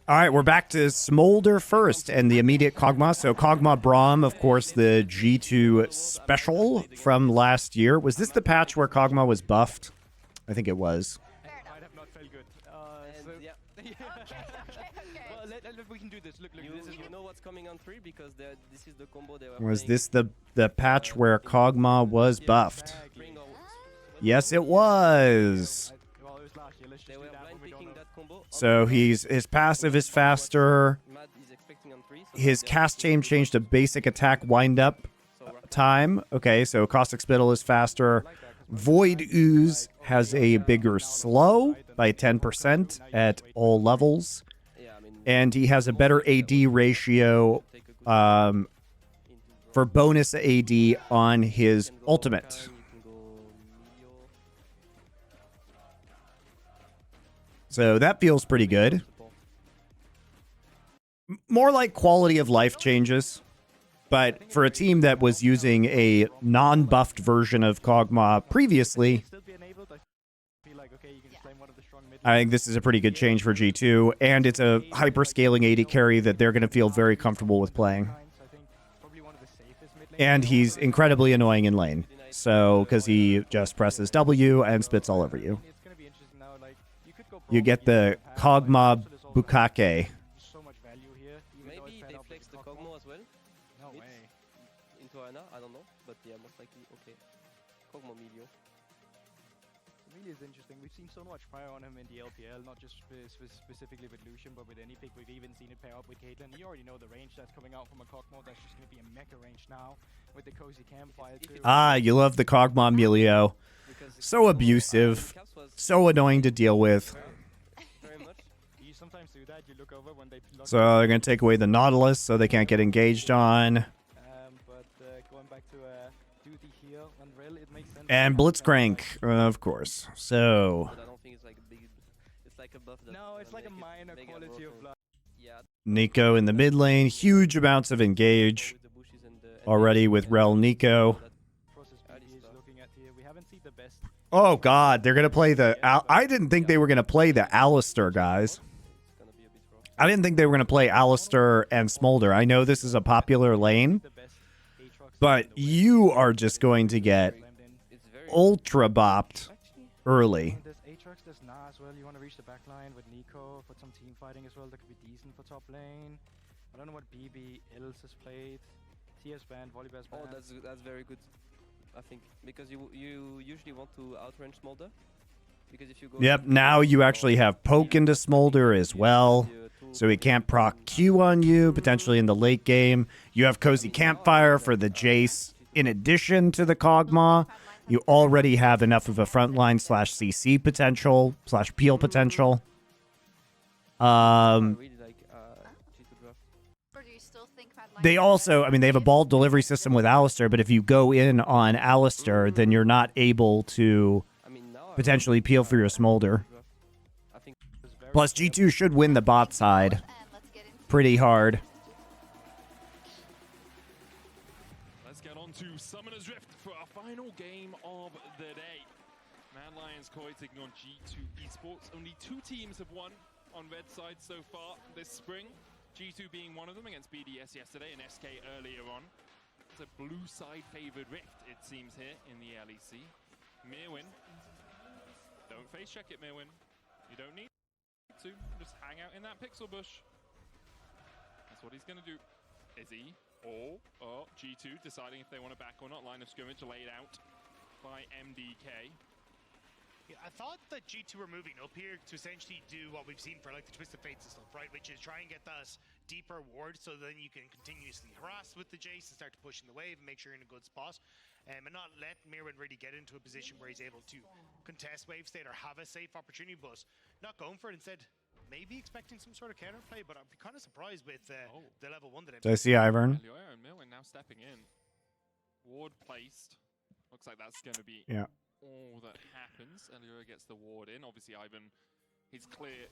All right, we're back to Smolder first and the immediate Kog'Maw. So Kog'Maw Braum, of course, the G2 special from last year. Was this the patch where Kog'Maw was buffed? I think it was. Might have not felt good. Well, we can do this. Look, this is you know what's coming on 3 because this is the combo they were Was playing. this the patch where Kog'Maw was buffed? Yes, it was. Well, it was last year. Let's just They do were that blind when we don't picking know. that combo. So his passive is faster. Mad is expecting on 3, so His they're cast expecting chain changed to basic attack wind up time. Okay, so Caustic Spittle is faster. Void Ooze has a bigger slow by 10% at all levels. Yeah, I mean, And he has a better AD ratio for bonus AD on his ultimate. So that feels pretty good. More like quality of life changes. But for a team that was using a non-buffed version of Kog'Maw previously, I think this is a pretty good change for G2, and it's a hyper-scaling AD carry that they're going to feel very comfortable with playing. And he's incredibly annoying in lane, so because he just presses W and spits all over you. You get the Kog'Maw Bukake. maybe they flex the Kog'Maw as well. No Mid way. into Arena, I don't know, but yeah, most likely. Okay, Kog'Maw Milio. Really is interesting. We've seen so much fire on him in the LPL, not just specifically with Lucian, but with any pick. We've even seen it pair up with Caitlyn. You already know the range that's coming out from a Kog'Maw. That's just going to be a mecha range now with the cozy campfire too. Ah, you love the Kog'Maw Milio. So abusive, so annoying to deal with. Very much. You sometimes do that. You look over when they. So they're going to take away the Nautilus so they can't get engaged on. But going back to duty here on Rel, it makes sense. And Blitzcrank, of course. So But I don't think it's like a big. It's like a buff. That's No, it's gonna like a make it minor mega quality of broken. life. Yeah. Nico in the mid lane, huge amounts of engage With the bushes and the already with Rel Nico. Process BD is looking at here. We haven't seen the best. Oh God, they're gonna play the. I didn't think they were gonna play the Alistair guys. It's gonna be a bit rough. I didn't think they were gonna play Alistair and Smolder. I know this is a popular lane, The best Aatrox but in the West. you are just going to get It's very ultra bopped actually. early. There's Aatrox, there's Na as well. You want to reach the back line with Nico, put some team fighting as well. That could be decent for top lane. I don't know what BB Ills has played. TS band, Volibear's band. Oh, that's very good. I think because you usually want to outrange Smolder. Because if you go. Yep. Now you actually have poke into Smolder as well, so he can't proc Q on you potentially in the late game. You have Cozy Campfire for the Jace in addition to the Kog'Maw. You already have enough of a frontline slash CC potential slash peel potential. I really like G2 draft. Or do you still think Mad Lion They is also, better I mean, they have a ball delivery system with Alistair, but if you go in on Alistair, then you're not able to I mean now. potentially peel for your Smolder. I think. Plus, G2 should win the bot side And let's get into pretty hard. Let's get on to Summoner's Rift for our final game of the day. Mad Lions Koi taking on G2 Esports. Only 2 teams have won on red side so far this spring. G2 being one of them against BDS yesterday and SK earlier on. It's a blue side favored Rift, it seems, here in the LEC. Mirwin. Don't face check it, Mirwin. You don't need to. Just hang out in that pixel bush. That's what he's going to do. Is he? Oh, G2 deciding if they want to back or not. Line of scrimmage laid out by MDK. Yeah, I thought that G2 were moving up here to essentially do what we've seen for like the Twisted Fates and stuff, right? Which is try and get that deeper ward so then you can continuously harass with the Jace and start to push in the wave and make sure you're in a good spot. And not let Mirwin really get into a position where he's able to contest wave state or have a safe opportunity, but not going for it. Instead, maybe expecting some sort of counterplay, but I'd be kind of surprised with the level 1 that Do I see Ivern? Lioya and Mirwin now stepping in. Ward placed. Looks like that's going to be all that happens. Elioya gets the ward in. Obviously, Ivan, he's clear.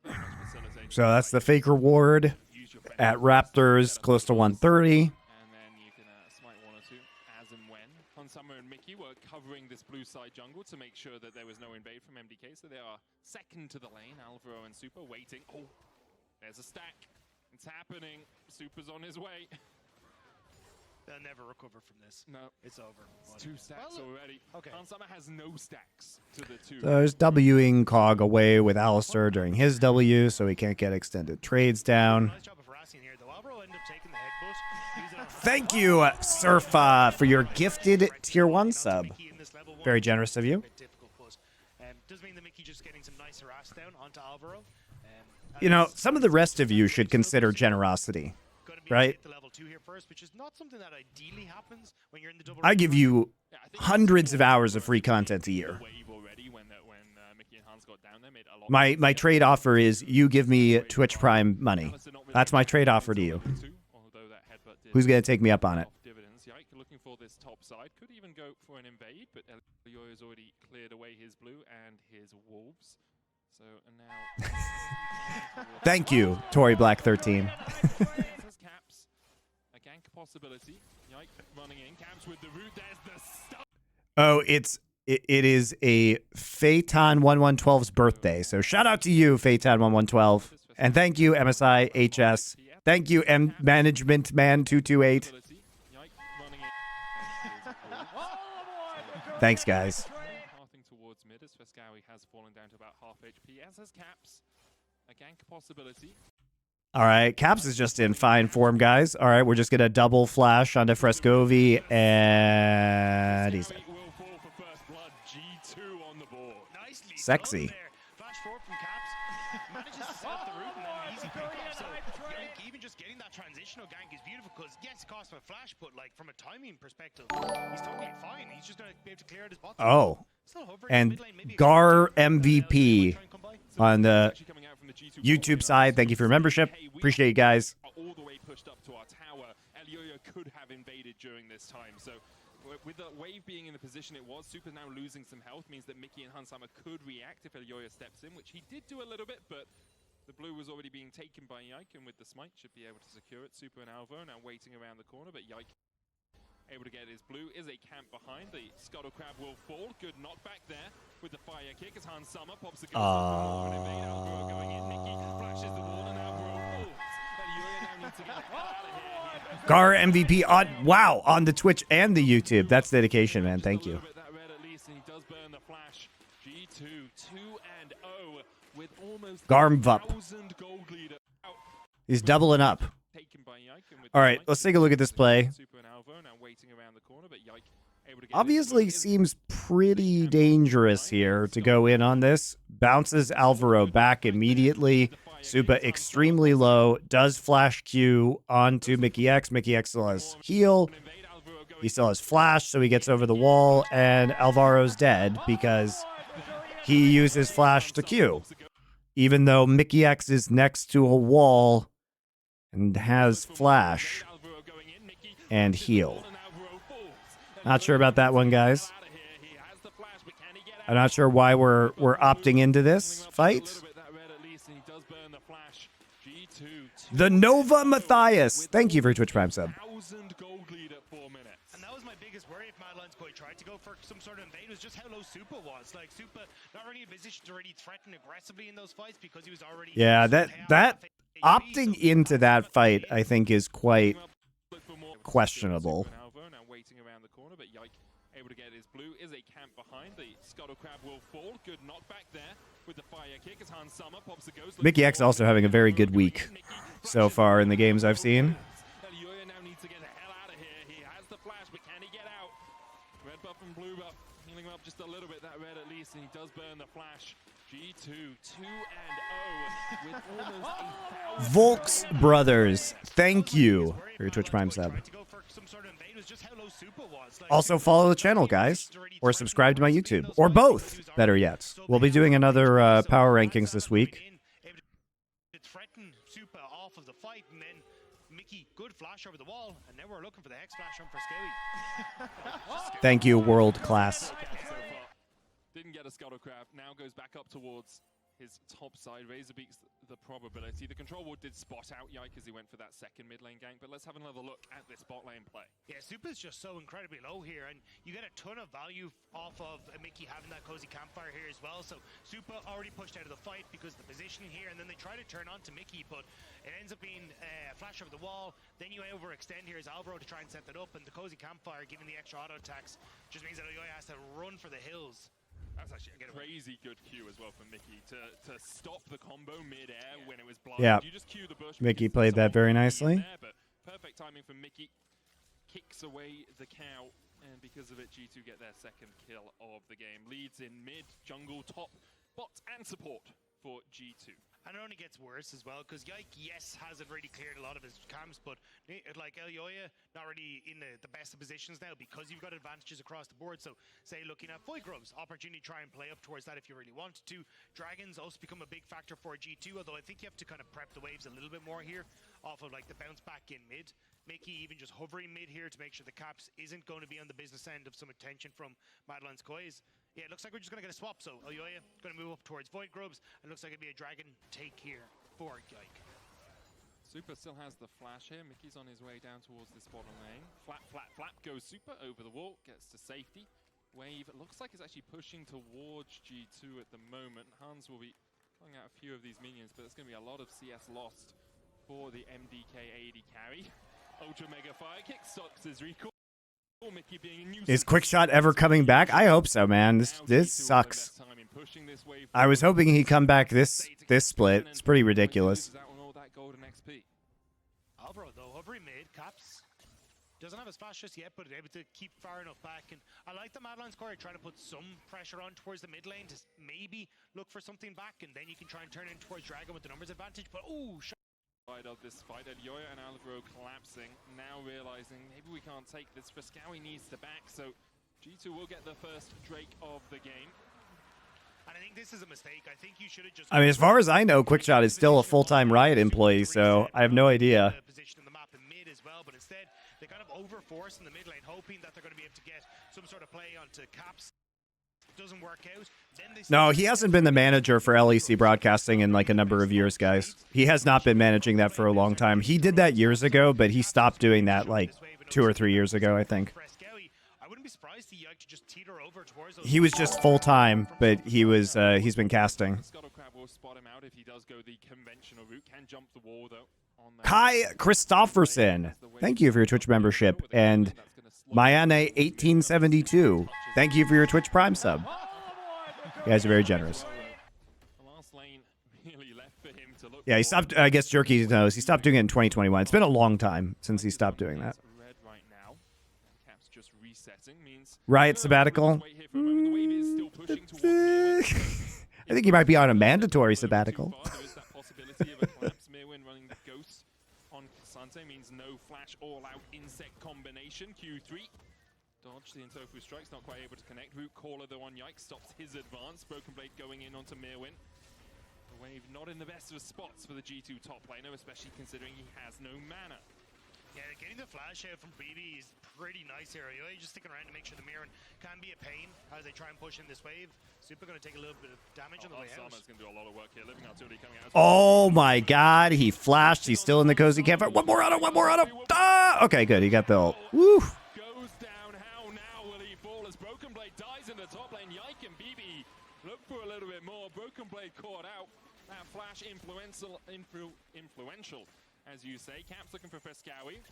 Very much facilitating. So that's the Faker ward Use your at friends. Raptors, close to 130. And then you can smite 1 or 2 as and when. Hunsummer and Mickey were covering this blue side jungle to make sure that there was no invade from MDK. So they are second to the lane. Alvaro and Super waiting. Oh, There's a stack. It's happening. Super's on his way. They'll never recover from this. No. It's over. It's 2 stacks already. Okay. Hansama has no stacks to the 2. So there's Wing Cog away with Alistair during his W, so he can't get extended trades down. Nice job of harassing here, though. Alvaro ended up taking the headbutt. Use it on Thank you, Surf, for your gifted Tier 1 sub. Mickey in this level 1. Very generous of you. Bit difficult, but does mean that Mickey just getting some nice harass down onto Alvaro. You know, some of the rest of you should consider generosity, right? The level 2 here first, which is not something that ideally happens when you're in the double. I give you hundreds of hours of free content a year. My trade offer is you give me Twitch Prime money. That's my trade offer to you. Who's going to take me up on it? Looking for this top side, could even go for an invade, but Elioyo has already cleared away his blue and his wolves. So and now Thank you, Tory Black 13. Caps, a gank possibility. Yike running in, Caps with the root. There's the stuff. Oh, it is a Phaeton 1112's birthday. So shout out to you, Phaeton 1112, and thank you MSI HS. Thank you M Management Man 228. Thanks, guys. Pathing towards mid as Fescawi has fallen down to about half HP. As has Caps, a gank possibility. All right, Caps is just in fine form, guys. All right, we're just going to double flash onto Frescovi, and he's dead. Will fall for first blood. G2 on the board. Nicely Sexy. done there. Flash forward from Caps. Manages to set up the root and then an easy pick up. So Yank, even just getting that transitional gank is beautiful because yes, it costs him a flash, but like from a timing perspective, he's totally fine. He's just going to be able to clear out his bot. Oh, Still hovering in and mid lane, maybe a Gar couple of MVP try and come by. on the Actually coming out from the G2 YouTube side. Thank you for your membership. Appreciate you guys. All the way pushed up to our tower. Elioyo could have invaded during this time. So with the wave being in the position it was, Super now losing some health means that Mickey and Hansama could react if Elioyo steps in, which he did do a little bit, but the blue was already being taken by Yike, and with the smite should be able to secure it. Super and Alvo now waiting around the corner, but Yike able to get his blue. Is a camp behind. The Scuttle Crab will fall. Good knockback there with the fire kick as Hansama pops the ghost. Alvaro going in. Nicky flashes the wall and Alvaro falls. Elioyo now needs to get the hell out of here. Gar MVP on on the Twitch and the YouTube. That's dedication, man. Thank you. That red at least, and he does burn the flash. G2 2-0 with almost Garmvup. 1,000 gold leader. He's doubling up. Taken by Yike, and with All the right, smite, let's take a look at this play. Super and Alvo now waiting around the corner, but Yike able to get Obviously his blue. seems pretty dangerous here to go in on this. Bounces Alvaro back immediately. Supa extremely low. Does flash Q onto Mickey X. Mickey X still has heal. He still has flash, so he gets over the wall, and Alvaro's dead because he uses flash to Q. Even though Mickey X is next to a wall and has flash and heal. Not sure about that one, guys. I'm not sure why we're opting into this fight. The Nova Matthias. Thank you for Twitch Prime sub. And that was my biggest worry if Mad Lions Koi tried to go for some sort of invade, was just how low Supa was. Like, Supa not really in a position to really threaten aggressively in those fights because he was already... Yeah, that opting into that fight, I think, is quite questionable. Able to get his blue. Is a camp behind. The Scuttle Crab will fall. Good knockback there with the fire kick as Hansama pops the ghost. Mickey X also having a very good week so far in the games I've seen. Elioyo now needs to get the hell out of here. He has the flash, but can he get out? Red buff and blue buff healing him up just a little bit, that red at least, and he does burn the flash. G2 2-0 with almost 1,000. Volks Brothers, thank you for your Twitch Prime sub. Also follow the channel, guys, or subscribe to my YouTube, or both, better yet. We'll be doing another power rankings this week. Threaten Supa off of the fight, and then Mickey, good flash over the wall, and now we're looking for the Hex flash on Frescawi. Thank you, world class. Didn't get a Scuttle Crab, now goes back up towards his top side. Razor beats the probability. The control ward did spot out Yike as he went for that second mid lane gank, but let's have another look at this bot lane play. Yeah, Super's just so incredibly low here, and you get a ton of value off of Mickey having that cozy campfire here as well. So Super already pushed out of the fight because of the positioning here, and then they try to turn on to Mickey, but it ends up being a flash over the wall. Then you overextend here as Albro to try and set that up, and the cozy campfire, given the extra auto attacks, just means that Oyoya has to run for the hills. That's actually a crazy good cue as well for Mickey to stop the combo mid-air when it was blind. Yeah. You just cue the bush. Mickey because played that very someone nicely. there, but perfect timing for Mickey. Kicks away the cow, and because of it, G2 get their second kill of the game. Leads in mid, jungle, top, bot, and support for G2. And it only gets worse as well, because Yike, yes, hasn't really cleared a lot of his camps, but like Elyoya, not really in the best of positions now because you've got advantages across the board. So, say, looking at Void Grubs, opportunity to try and play up towards that if you really wanted to. Dragons also become a big factor for G2, although I think you have to kind of prep the waves a little bit more here off of like the bounce back in mid. Mickey even just hovering mid here to make sure the caps isn't going to be on the business end of some attention from Madeline's Koi's. Yeah, it looks like we're just going to get a swap, so Elyoya going to move up towards Void Grubs, and looks like it'd be a dragon take here for Yike. Super still has the flash here. Mickey's on his way down towards this bottom lane. Flap, flap, flap goes Super over the wall, gets to safety. Wave, it looks like it's actually pushing towards G2 at the moment. Hans will be pulling out a few of these minions, but there's going to be a lot of CS lost for the MDK AD carry. Ultra Mega Fire Kick stops his recall. Mickey being a nuisance. Is Quickshot ever coming back? I hope so, man. This sucks. I was hoping he'd come back this split. It's pretty ridiculous. Albro though, hovering mid, caps. Doesn't have his flash just yet, but able to keep far enough back. And I like the Madeline's Core trying to put some pressure on towards the mid lane to maybe look for something back, and then you can try and turn it towards Dragon with the numbers advantage. But ooh, of this fight, Elyoya and Alvaro collapsing, now realizing maybe we can't take this. Frescowi needs to back, so G2 will get the first Drake of the game. And I think this is a mistake. I think you should have just... I mean, as far as I know, Quickshot is still a full-time Riot employee, so I have no idea. Position in the map in mid as well, but instead they kind of overforce in the mid lane, hoping that they're going to be able to get some sort of play onto caps. Doesn't work out. No, he hasn't been the manager for LEC Broadcasting in like a number of years, guys. He has not been managing that for a long time. He did that years ago, but he stopped doing that like 2 or 3 years ago, I think. I wouldn't be surprised to just teeter over towards He was just full-time, but he was he's been casting. Kai Christofferson, thank you for your Twitch membership, and Mayane1872, thank you for your Twitch Prime sub. You guys are very generous. Yeah, he stopped, I guess Jerky knows, he stopped doing it in 2021. It's been a long time since he stopped doing that. Riot sabbatical? I think he might be on a mandatory sabbatical. Means no flash all-out insect combination. Q3 dodge the Intofu strikes, not quite able to connect. Root Caller though on Yike stops his advance. Broken Blade going in onto Mirwin. The wave not in the best of spots for the G2 top laner, especially considering he has no mana. Yeah, getting the flash out from BB is pretty nice here. You're just sticking around to make sure the Mirren can be a pain as they try and push in this wave. Super going to take a little bit of damage on the way out. Going to do a lot of work here. Living Artillery coming out. Oh my god, he flashed. He's still in the cozy campfire. One more auto, one more auto. Ah! Okay, good. He got the ult. Woo! Goes down. How now will he fall as Broken Blade dies in the top lane? Yike and BB look for a little bit more. Broken Blade caught out. That flash influential, as you say. Caps looking for Frescowi.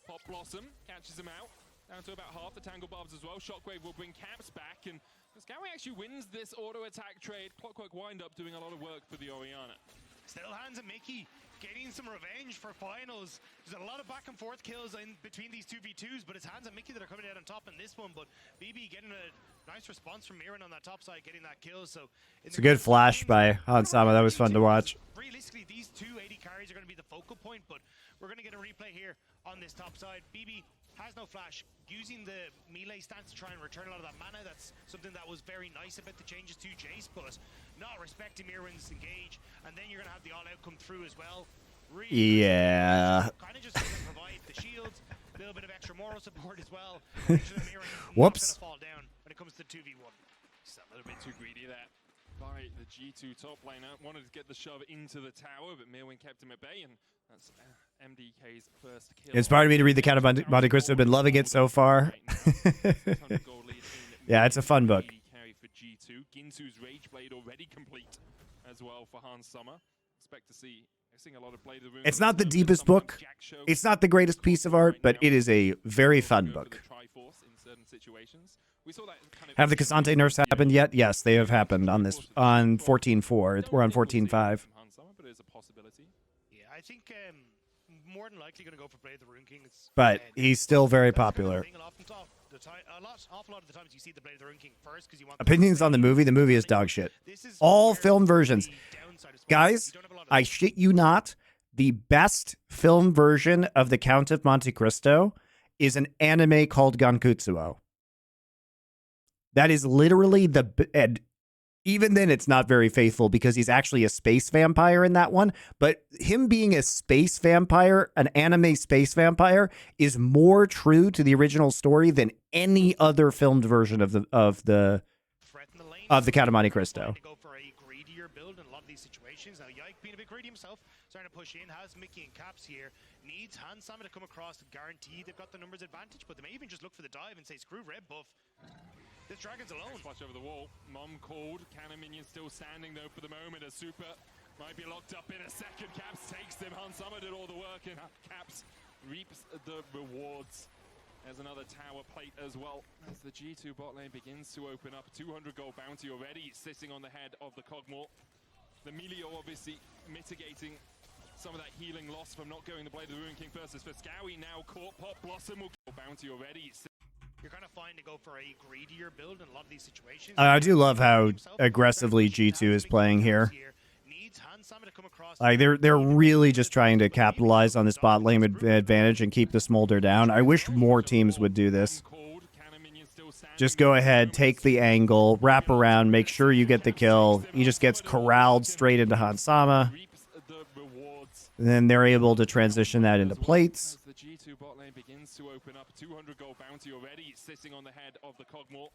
Pop Blossom catches him out. Down to about half the Tangle Barbs as well. Shockwave will bring Caps back, and Frescowi actually wins this auto attack trade. Clockwork Wind Up doing a lot of work for the Orianna. Still Hands and Mickey getting some revenge for finals. There's a lot of back and forth kills in between these 2v2s, but it's Hands and Mickey that are coming out on top in this one. But BB getting a nice response from Mirren on that top side, getting that kill. So it's a good flash by Hansama. That was fun to watch. Realistically, these two AD carries are going to be the focal point, but we're going to get a replay here on this top side. BB has no flash, using the melee stance to try and return a lot of that mana. That's something that was very nice about the changes to Jace, but not respecting Mirren's engage, and then you're going to have the all-out come through as well. Really kind of just provide the shields, a little bit of extra moral support as well. Whoops. Fall down when it comes to 2v1. Just a little bit too greedy there by the G2 top laner. Wanted to get the shove into the tower, but Mirwin kept him at bay, and that's MDK's first kill. Inspired me to read the Count of MonteCristo. I've been loving it so far. Yeah, it's a fun book. For G2. Ginsu's Rage Blade already complete as well for Hans Sommer. Expect to see a lot of Blade of the Rune. It's not the deepest book. It's not the greatest piece of art, but it is a very fun book. Have the Cassante nerfs happened yet? Yes, they have happened on 14.4. We're on 14.5. But it's a possibility. Yeah, I think more than likely going to go for Blade of the Rune King. But he's still very popular. Awful lot of the times you see the Blade of the Rune King first because you want Opinions on the movie? The movie is dog shit. All film versions. Guys, I shit you not. The best film version of The Count of MonteCristo is an anime called Gankutsuo. That is literally and even then it's not very faithful because he's actually a space vampire in that one. But him being a space vampire, an anime space vampire, is more true to the original story than any other filmed version of the Count of MonteCristo. Go for a greedier build in a lot of these situations. Now Yike being a bit greedy himself, starting to push in, has Mickey and Caps here. Needs Hans Sommer to come across to guarantee they've got the numbers advantage, but they may even just look for the dive and say screw red buff. This dragon's alone. Flush over the wall. Mom called. Cannon minion still standing though for the moment. A super might be locked up in a second. Caps takes them. Hans Sommer did all the work, and Caps reaps the rewards. There's another tower plate as well as the G2 bot lane begins to open up. 200 gold bounty already sitting on the head of the Cogmore. The Melio obviously mitigating some of that healing loss from not going the Blade of the Rune King versus Fiscawi. Now caught. Pop Blossom will go bounty already. You're kind of fine to go for a greedier build in a lot of these situations. I do love how aggressively G2 is playing here. Like they're really just trying to capitalize on this bot lane advantage and keep the smolder down. I wish more teams would do this. Just go ahead, take the angle, wrap around, make sure you get the kill. He just gets corralled straight into Hansama. And then they're able to transition that into plates. The G2 bot lane begins to open up. 200 gold bounty already sitting on the head of the Cogmore.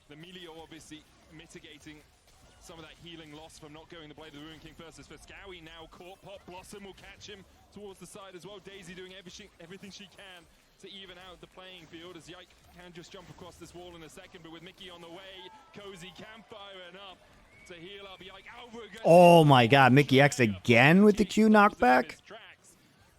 The Melio obviously mitigating some of that healing loss from not going the Blade of the Rune King versus Fiscawi. Now caught. Pop Blossom will catch him towards the side as well. Daisy doing everything she can to even out the playing field as Yike can just jump across this wall in a second, but with Mickey on the way, Cozy campfiring up to heal up Yike. Oh my god, Mickey X again with the Q knockback?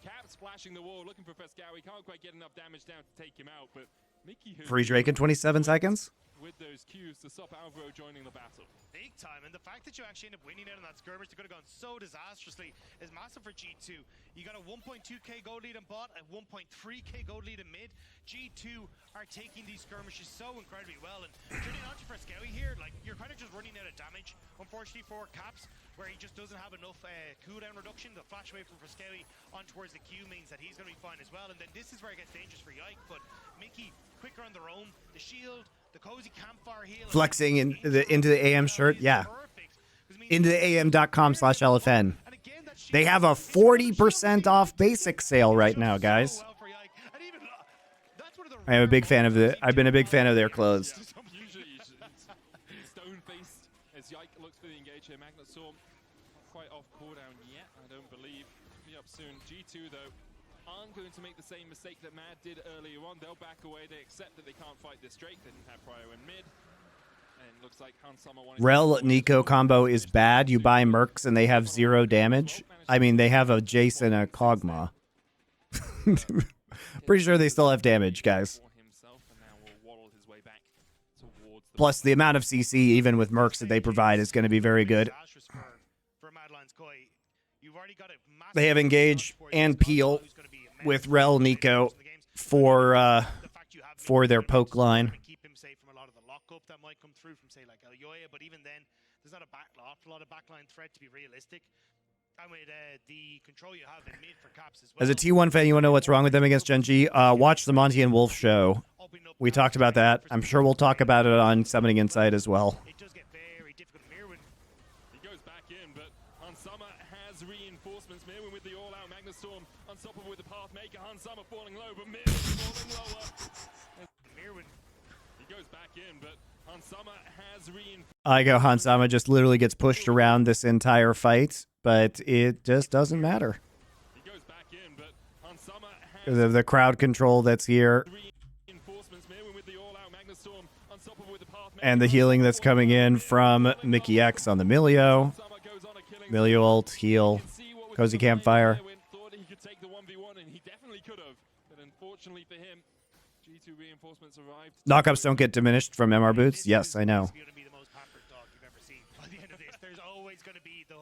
Cap splashing the wall, looking for Fiscawi. Can't quite get enough damage down to take him out, but Mickey Free Drake in 27 seconds. With those Qs to stop Alvaro joining the battle. Big time, and the fact that you actually end up winning out on that skirmish that could have gone so disastrously is massive for G2. You got a 1.2k gold lead in bot, a 1.3k gold lead in mid. G2 are taking these skirmishes so incredibly well, and turning on to Fiscawi here, like you're kind of just running out of damage. Unfortunately for Caps, where he just doesn't have enough cooldown reduction, the flash away from Fiscawi on towards the Q means that he's going to be fine as well. And then this is where it gets dangerous for Yike, but Mickey quicker on the roam, the shield, the cozy campfire heal. Flexing into the AM shirt, yeah. Into the am.com/LFN. They have a 40% off basic sale right now, guys. I am a big fan of I've been a big fan of their clothes. Usually stone-faced as Yike looks for the engage here. Magnet Storm quite off cooldown yet, I don't believe. Be up soon. G2 though aren't going to make the same mistake that Mad did earlier on. They'll back away. They accept that they can't fight this Drake. They didn't have Prio in mid. And it looks like Hans Sommer wanted Rel Nico combo is bad. You buy Mercs and they have 0 damage. I mean, they have a Jace and a Kog'Maw. Pretty sure they still have damage, guys. Plus, the amount of CC, even with Mercs that they provide, is going to be very good. They have Engage and Peel with Rel Nico for their poke line. Keep him safe from a lot of the lockup that might come through from, say, like Elyoya, but even then, there's not a lot of backline threat to be realistic. And with the control you have in mid for Caps as well. As a T1 fan, you want to know what's wrong with them against Gen G? Watch the Monty and Wolf show. We talked about that. I'm sure we'll talk about it on Summoning Insight as well. It does get very difficult. Mirwin. He goes back in, but Hans Sommer has reinforcements. Mirwin with the all-out Magnet Storm, unstoppable with the Pathmaker. Hans Sommer falling low, but Mirwin falling lower. Mirwin. He goes back in, but Hansama has reinforced. I go Hansama just literally gets pushed around this entire fight, but it just doesn't matter. He goes back in, but Hansama Because has of the crowd control that's here reinforcements. Mirwin with the all-out Magnastorm, unstoppable with the path. and the healing that's coming in from Mickey X on the Milio. Hansama goes on a killing Milio ult, heal, Cozy Campfire. Thought he could take the 1v1, and he definitely could have. But unfortunately for him, G2 reinforcements arrived. Knockups don't get diminished from MR boots. Yes, I know. This is gonna be the most pampered dog you've ever seen. By the end of this, there's always going to be the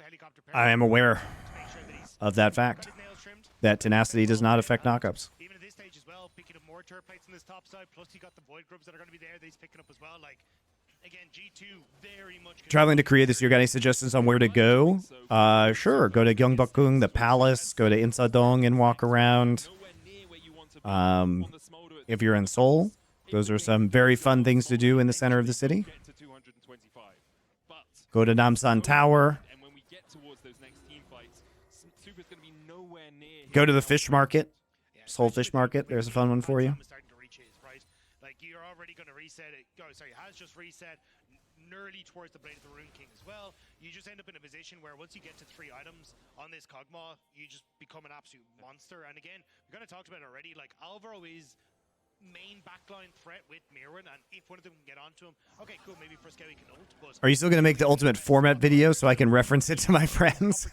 helicopter I am aware to make sure that he's of that fact. got his nails trimmed. That tenacity does not affect knockups. Even at this stage as well, picking up more turret plates on this top side, plus you got the void grubs that are going to be there that he's picking up as well. Like, again, G2 very much Traveling to Korea this year, got any suggestions on where to go? Sure. Go to Gyeongbokgung, the palace. Go to Insadong and walk around. Nowhere near where you want to be Um, on the Smolder. If you're in Seoul, those are some very fun things to do in the center of the city. Get to 225. But Go to Namsan Tower. and when we get towards those next team fights, Super's going to be nowhere near. Go to the fish market. Seoul Fish Market. There's a fun one for you. Starting to reach his, right? Like, you're already going to reset it. Oh, sorry, has just reset nearly towards the Blade of the Rune King as well. You just end up in a position where once you get to 3 items on this Kog'Maw, you just become an absolute monster. And again, we kind of talked about it already. Like, Alvaro is main backline threat with Mirwin, and if one of them can get onto him, okay, cool, maybe for Scout he can ult, but Are you still going to make the ultimate format video so I can reference it to my friends?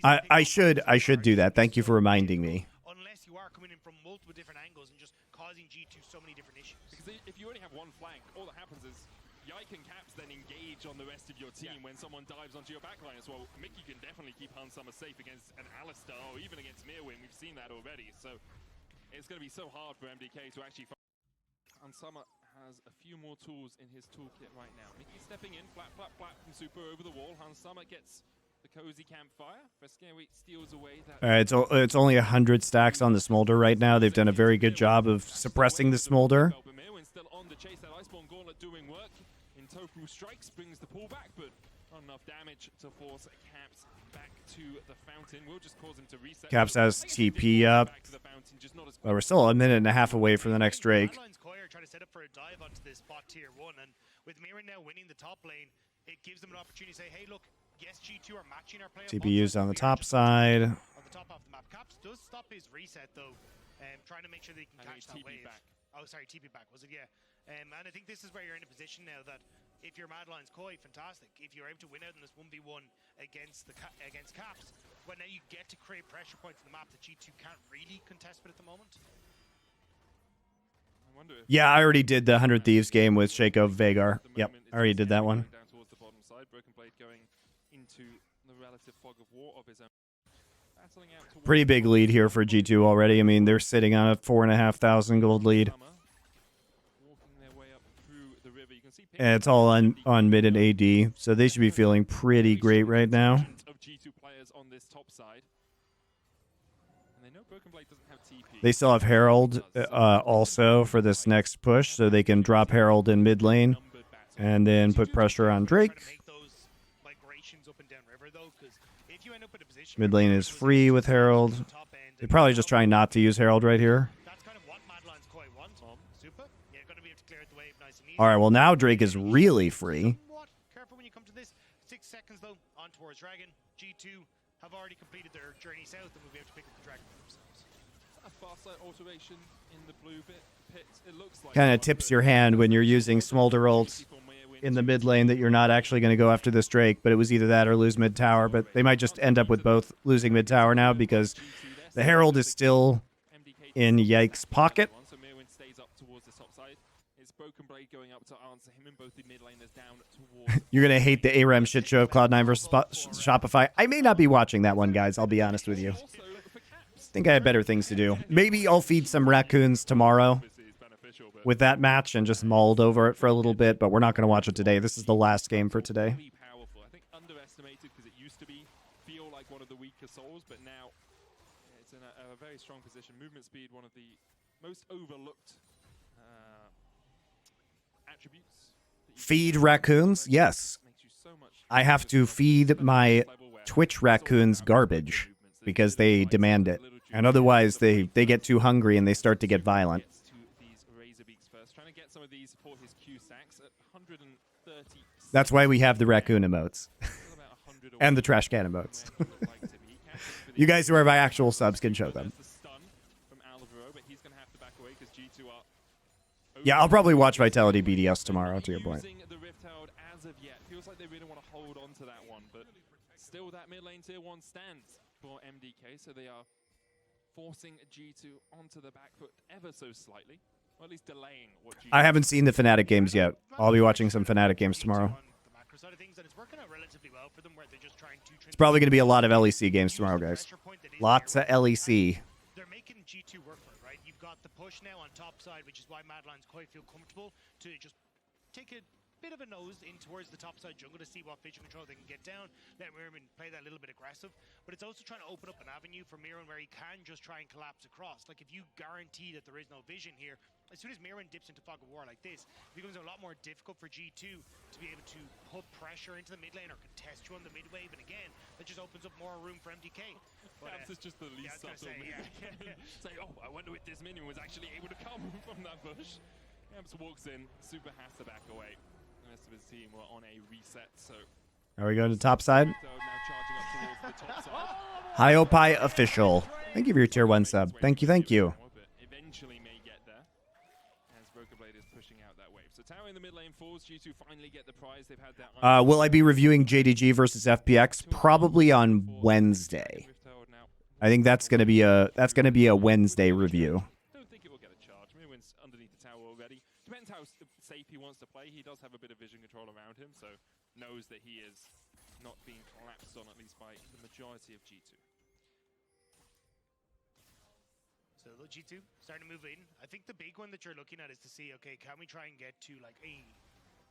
I should do that. Thank you for reminding me. unless you are coming in from multiple different angles and just causing G2 so many different issues. Because if you only have one flank, all that happens is Yike and Caps then engage on the rest of your team when someone dives onto your backline as well. Mickey can definitely keep Hansama safe against an Alistar or even against Mirwin. We've seen that already, so it's going to be so hard for MDK to actually find. Hansama has a few more tools in his toolkit right now. Mickey stepping in, flat from Super over the wall. Hansama gets the cozy campfire. Frescari steals away that. It's only 100 stacks on the Smolder right now. They've done a very good job of suppressing the Smolder. Mirwin still on the chase. That Iceborne Gauntlet doing work. In Tofu strikes, brings the pullback, but not enough damage to force Caps back to the fountain. Will just cause him to reset. Caps has TP up. But we're still a minute and a half away from the next Drake. Madeline's Koi are trying to set up for a dive onto this bot tier 1, and with Mirren now winning the top lane, it gives them an opportunity to say, hey, look, yes, G2 are matching our play. TPU's on the top side. On the top of the map. Caps does stop his reset, though, trying to make sure they can catch that wave. back. Oh, sorry, TP back, was it? Yeah. And I think this is where you're in a position now that if you're Madeline's Koi, fantastic. If you're able to win out in this 1v1 against Caps, well, now you get to create pressure points in the map that G2 can't really contest with at the moment. I wonder if Yeah, I already did the 100 Thieves game with Shaco Vagar. Yep, I already did that one. Down towards the bottom side. Broken Blade going into the relative fog of war of his own. Battling out towards Pretty big lead here for G2 already. I mean, they're sitting on a 4,500 gold lead. Walking their way up through the river. You can see And it's all on mid and AD, so they should be feeling pretty great right now. of G2 players on this top side. And they know Broken Blade doesn't have TP. They still have Herald also for this next push, so they can drop Herald in mid lane and then put pressure on Drake. Trying to make those migrations up and down river, though, 'cause if you end up in a position Mid where lane you're is losing free with Herald. the top end They're and probably you just know, trying not to use Herald right here. that's kind of what Madeline's Koi want. Super. Yeah, gonna be able to clear out the wave nice and easy. All right, well, now Drake is really free. Somewhat careful when you come to this. 6 seconds, though, on towards Dragon. G2 have already completed their journey south and will be able to pick up the Dragon for themselves. A fast side alteration in the blue pit. It looks like Kind of tips your hand when you're using Smolder ult in the mid lane that you're not actually going to go after this Drake, but it was either that or lose mid tower. But they might just end up with both losing mid tower now because the Herald is still in Yike's pocket. So Mirwin stays up towards the top side. It's Broken Blade going up to answer him, and both the mid laners down towards. You're going to hate the ARAM shit show of Cloud9 versus Shopify. I may not be watching that one, guys. I'll be honest with you. Also for Caps. Think I have better things to do. Maybe I'll feed some raccoons tomorrow Obviously it's beneficial, but with that match and just mulled over it for a little bit, but we're not going to watch it today. This is the last game for today. really powerful. I think underestimated because it used to feel like one of the weaker souls, but now it's in a very strong position. Movement speed, one of the most overlooked attributes. that you can Feed have. raccoons? Yes. Makes you so much I have to feed my Twitch raccoons garbage because they demand it. And otherwise, they get too hungry and they start to get violent. Gets to these Razor Beaks first, trying to get some of these for his Q stacks at 130. That's why we have the raccoon emotes and the trash can emotes. You guys who are my actual subs can show them. Yeah, I'll probably watch Vitality BDS tomorrow, to your point. The Rift Herald as of yet. Feels like they really want to hold on to that one, but still that mid lane tier 1 stands for MDK, so they are forcing G2 onto the back foot ever so slightly, or at least delaying what G2 I haven't seen the Fnatic games yet. I'll be watching some Fnatic games tomorrow. It's probably going to be a lot of LEC games tomorrow, guys. Lots of LEC. They're making G2 work for it, right? You've got the push now on top side, which is why Mad Lions quite feel comfortable to just take a bit of a nose in towards the top side jungle to see what vision control they can get down. Let Mirren play that a little bit aggressive, but it's also trying to open up an avenue for Mirren where he can just try and collapse across. Like if you guarantee that there is no vision here, as soon as Mirren dips into Fog of War like this, it becomes a lot more difficult for G2 to be able to put pressure into the mid lane or contest you on the mid wave, and again, that just opens up more room for MDK. Perhaps it's just the least subtle. Say, oh, I wonder if this minion was actually able to come from that bush. Camps walks in, Super has to back away. The rest of his team were on a reset, so... Are we going to top side? So now charging up towards the top side. Hiopai official. Thank you for your tier 1 sub. Thank you, thank you. But eventually may get there, as Broken Blade is pushing out that wave. So Tower in the mid lane falls, G2 finally get the prize. They've had that... Will I be reviewing JDG versus FPX? Probably on Wednesday. I think that's gonna be a Wednesday review. Don't think it will get a charge. Mirwin's underneath the tower already. Depends how safe he wants to play. He does have a bit of vision control around him, so knows that he is not being collapsed on, at least by the majority of G2. So G2 starting to move in. I think the big one that you're looking at is to see, okay, can we try and get to like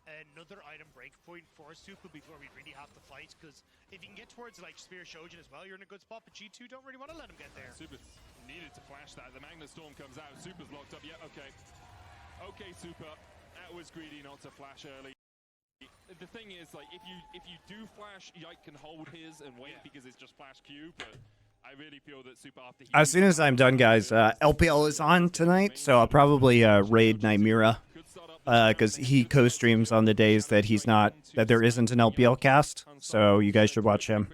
another item breakpoint for Super before we really have to fight? Because if you can get towards like Spear Shojin as well, you're in a good spot, but G2 don't really want to let him get there. Super's needed to flash that. The Magnet Storm comes out. Super's locked up. Yeah, okay. Okay, Super. That was greedy not to flash early. The thing is, like, if you do flash, Yike can hold his and wait because it's just flash Q, but I really feel that Super after he... As soon as I'm done, guys, LPL is on tonight, so I'll probably raid Nymira. Because he co-streams on the days that he's not, that there isn't an LPL cast, so you guys should watch him.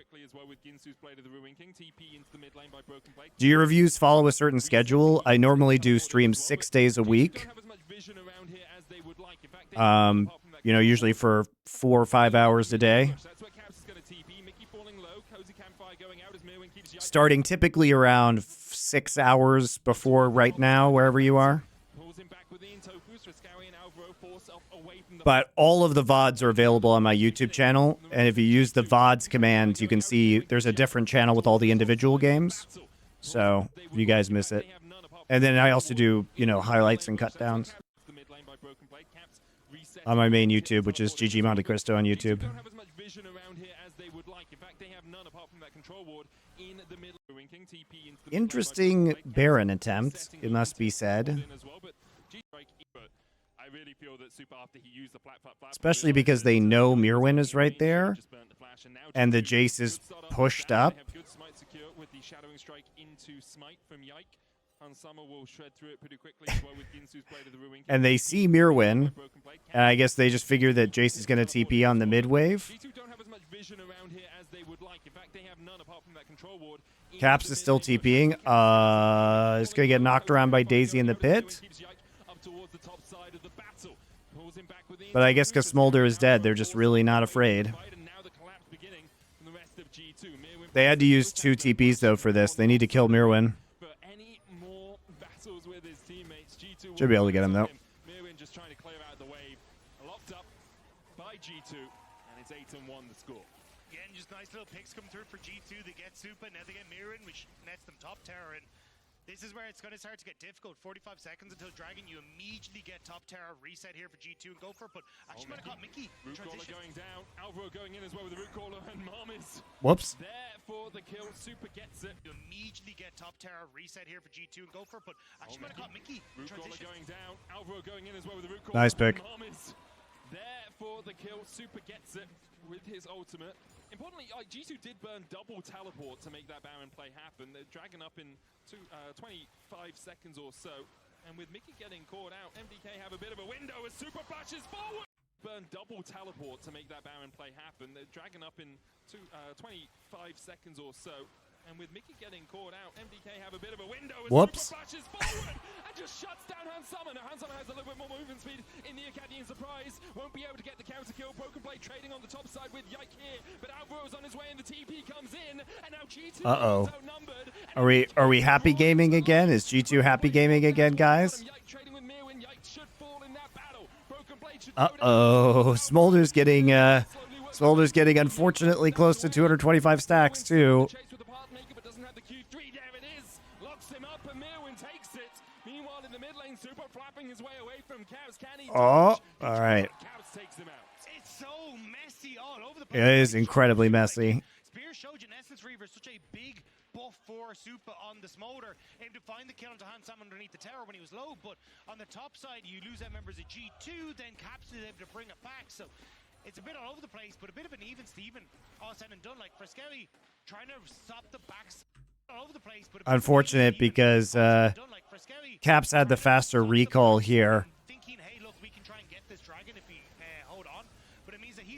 Do your reviews follow a certain schedule? I normally do streams 6 days a week. You know, usually for 4 or 5 hours a day. Starting typically around 6 hours before right now, wherever you are. But all of the VODs are available on my YouTube channel, and if you use the VODs command, you can see there's a different channel with all the individual games. So, if you guys miss it. And then I also do, you know, highlights and cut downs on my main YouTube, which is GG MonteCristo on YouTube. Interesting Baron attempt, it must be said. Especially because they know Mirwin is right there, and the Jace is pushed up. And they see Mirwin, and I guess they just figure that Jace is going to TP on the mid wave. Caps is still TPing. It's going to get knocked around by Daisy in the pit. But I guess because Smolder is dead, they're just really not afraid. They had to use 2 TPs, though, for this. They need to kill Mirwin. Should be able to get him, though. Mirwin just trying to clear out the wave. Locked up by G2, and it's 8-1 the score. Again, just nice little picks come through for G2. They get Super, now they get Mirren, which nets them top tower, and this is where it's going to start to get difficult. 45 seconds until Dragon. You immediately get top tower reset here for G2 and go for it, but actually might have caught Mickey. Root caller going down. Alvaro going in as well with the root caller, and Mom is Whoops. there for the kill. Super gets it. You immediately get top tower reset here for G2 and go for it, but actually might have caught Mickey. Root caller going down. Alvaro going in as well with the root caller. Nice pick. Mom is there for the kill. Super gets it with his ultimate. Importantly, G2 did burn double teleport to make that Baron play happen. They're dragging up in 25 seconds or so. And with Mickey getting caught out, MDK have a bit of a window as Super flashes forward. Burn double teleport to make that Baron play happen. They're dragging up in 25 seconds or so. And with Mickey getting caught out, MDK have a bit of a window as Whoops. Super flashes forward and just shuts down Hansama. Now Hansama has a little bit more movement speed in the Acadian Surprise. Won't be able to get the counter kill. Broken Blade trading on the top side with Yike here, but Alvaro's on his way and the TP comes in. And now G2 Uh-oh. is outnumbered. Are we happy gaming again? Is G2 happy gaming again, guys? Yike trading with Mirwin. Yike should fall in that battle. Broken Blade should Uh-oh. Smolder's getting unfortunately close to 225 stacks too. Oh, all right. It's so messy all over the It is incredibly messy. Spear showed Essence Reaver such a big buff for Super on the Smolder, able to find the kill onto Hansam underneath the tower when he was low, but on the top side you lose out members of G2, then Caps is able to bring it back, so it's a bit all over the place, but a bit of an even Steven all said and done. Like Frescowi trying to stop the backs all over the place, but Unfortunate because Caps had the faster recall here.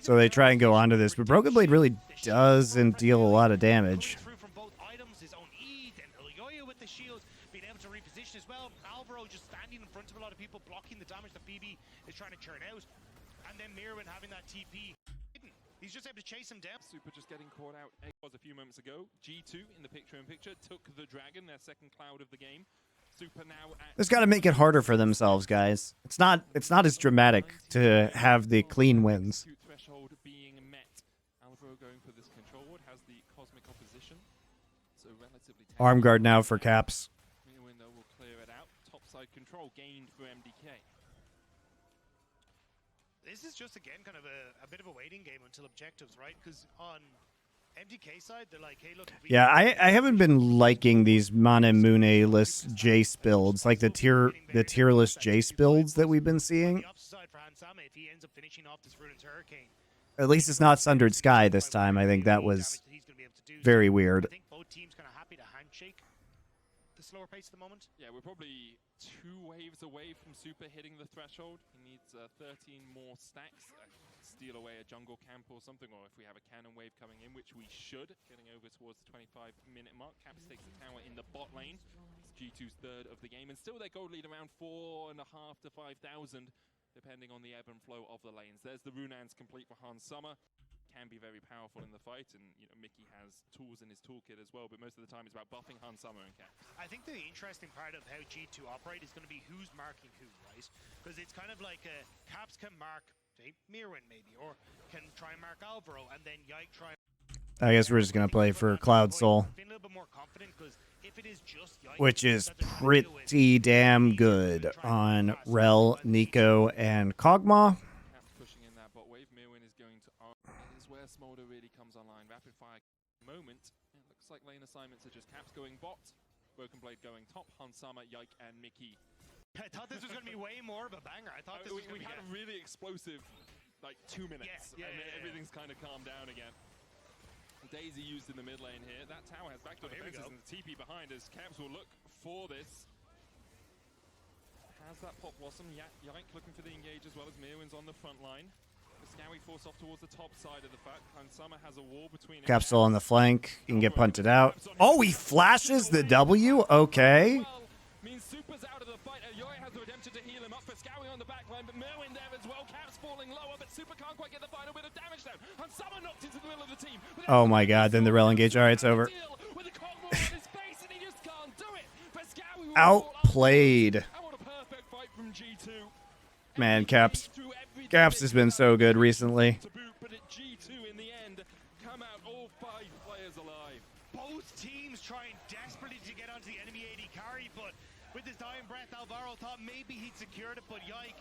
So they try and go onto this, but Broken Blade really doesn't deal a lot of damage. From both items, his own E, then Ilyoya with the shield, being able to reposition as well. Alvaro just standing in front of a lot of people, blocking the damage that BB is trying to churn out. And then Mirwin having that TP. He's just able to chase him down. Super just getting caught out. It was a few moments ago. G2 in the picture-in-picture took the Dragon, their second cloud of the game. Super now Just got to make it harder for themselves, guys. It's not as dramatic to have the clean wins. Threshold being met. Alvaro going for this control ward has the cosmic opposition. So relatively Arm guard now for Caps. Window will clear it out. Topside control gained for MDK. This is just, again, kind of a bit of a waiting game until objectives, right? Because on MDK side, they're like, hey, look. Yeah, I haven't been liking these Mane-Mune-less Jace builds, like the tierless Jace builds that we've been seeing. The upside for Hansama, if he ends up finishing off this Ruin's Hurricane. At least it's not Sundered Sky this time. I think that was very weird. I think both teams kind of happy to handshake the slower pace at the moment. Yeah, we're probably 2 waves away from Super hitting the threshold. He needs 13 more stacks. Steal away a jungle camp or something, or if we have a cannon wave coming in, which we should, getting over towards the 25-minute mark. Caps takes the tower in the bot lane. It's G2's third of the game, and still their gold lead around 4.5 to 5,000, depending on the ebb and flow of the lanes. There's the Runans complete for Hansama. Can be very powerful in the fight, and Mickey has tools in his toolkit as well, but most of the time it's about buffing Hansama and Caps. I think the interesting part of how G2 operate is going to be who's marking who, right? Because it's kind of like Caps can mark, say, Mirwin maybe, or can try and mark Alvaro, and then Yike try. I guess we're just going to play for Cloud Soul, Being a little bit more confident, because if it is just Yike, which is pretty damn good on Rel, Nico, and Kog'Maw. Caps pushing in that bot wave. Mirwin is going to arm. This is where Smolder really comes online. Rapid fire moment. It looks like lane assignments are just Caps going bot, Broken Blade going top, Hansama, Yike, and Mickey. I thought this was going to be way more of a banger. I thought this was we had a really explosive, like 2 minutes, and then everything's kind of calmed down again. Daisy used in the mid lane here. That tower has backdoor defenses and the TP behind as Caps will look for this. Has that pop blossom. Yike looking for the engage as well as Mirwin's on the front line. Scowie forced off towards the top side of the fact. Hansama has a wall between. Capsule on the flank. You can get punted out. Oh, he flashes the W? Okay. Means Super's out of the fight. Yoy has the redemption to heal him up for Scowie on the back line, but Mirwin there as well. Caps falling lower, but Super can't quite get the final bit of damage down. Hansama knocked into the middle of the team. Oh my god, then the rel engage. Alright, it's over. Outplayed. Man, Caps has been so good recently. But at G2 in the end, come out all 5 players alive. Both teams trying desperately to get onto the enemy AD carry, but with his dying breath, Alvaro thought maybe he'd secured it, but Yike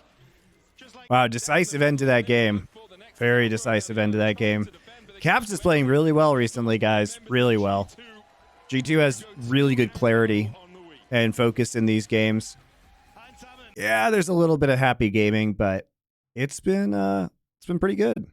just like... Wow, decisive end to that game. Very decisive end to that game. Caps is playing really well recently, guys. Really well. G2 has really good clarity and focus in these games. Yeah, there's a little bit of happy gaming, but it's been pretty good.